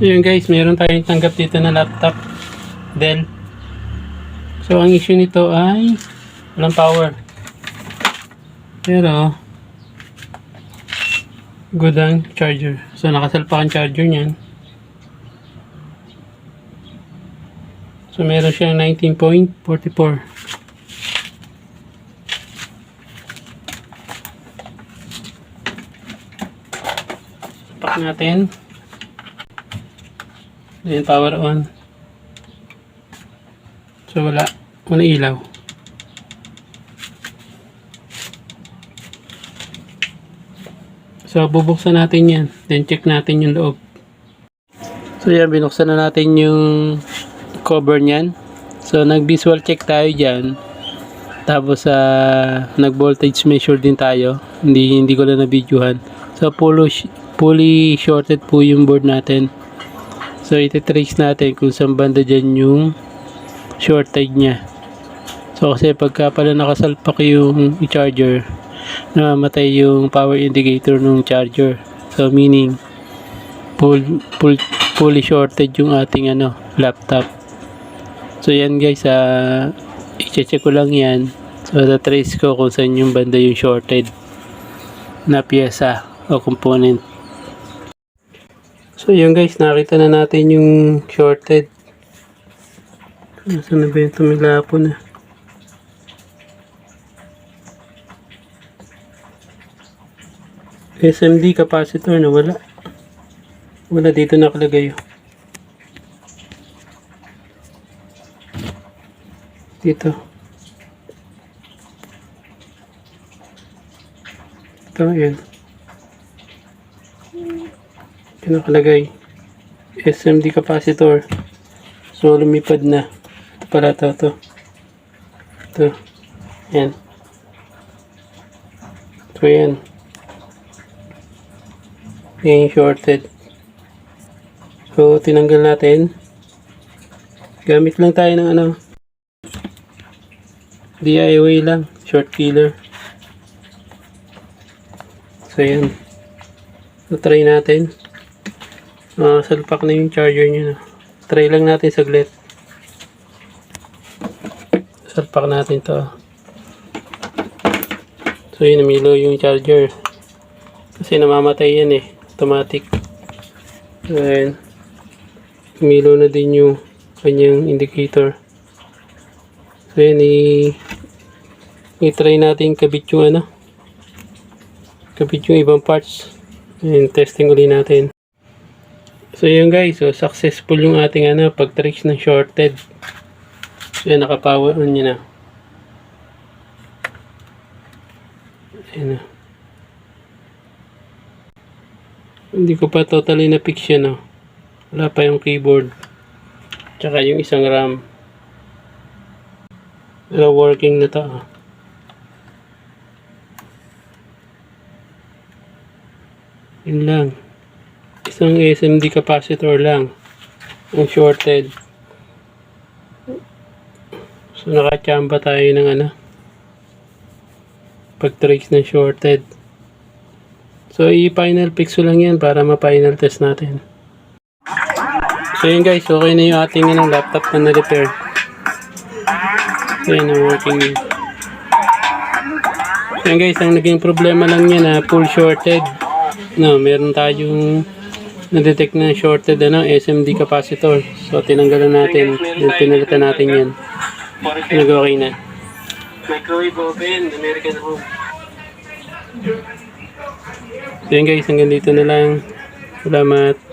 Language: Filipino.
So yun guys, meron tayong tanggap dito na laptop Dell. So ang issue nito ay walang power. Pero good ang charger. So nakasalpak ang charger niyan. So meron siyang 19.44. Pack natin. Then power on. So wala ilaw. So bubuksan natin yan. Then check natin yung loob. So yan, binuksan na natin yung cover niyan. So nag visual check tayo dyan. Tapos nag voltage measure din tayo. Hindi ko lang na-videohan. So fully shorted po yung board natin. So iti-trace natin kung saan banda dyan yung shortage niya. So kasi pagka pala nakasalpak yung charger, namamatay yung power indicator ng charger. So meaning fully shorted yung ating laptop. So yan guys, i-check ko lang yan. So trace ko kung saan yung banda yung shorted na pyesa o component. So yun guys, nakita na natin yung shorted. Nasaan na ba yung tumilapo na? SMD capacitor na wala dito nakalagay. Dito yan nakalagay SMD capacitor. So lumipad na. Ito pala ito yan. So yan yung shorted. So tinanggal natin. Gamit lang tayo ng DIY lang, short killer. So yan. So try natin. Salpak na yung charger niya. Try lang natin saglit. Salpak natin to. So yun, namilo yung charger. Kasi namamatay yan automatic. Ayan. Umilo na din yung kanyang indicator. So yan, i-try natin kabit yung kabit yung ibang parts. And testing ulit natin. So yun guys, so successful yung ating pag-trace ng shorted. So yan, naka-power on niya na. Ayan na. Hindi ko pa totally na-fix yan. Wala pa yung keyboard. Tsaka yung isang RAM. Pero working na to. Yun lang. Isang SMD capacitor lang ang shorted. So nakachamba tayo ng pag-trace ng shorted. So i-final fix ko lang yan para ma-final test natin. So yun guys, okay na yung ating laptop na na-repair. So yun, working yun. So yun guys, ang naging problema lang yan full shorted. Meron tayong na-detect na shorted SMD capacitor. So tinanggalan natin, pinalitan natin yan. Nag-okay na. Microwave oven, American home. So yun guys, hanggang dito na lang. Salamat.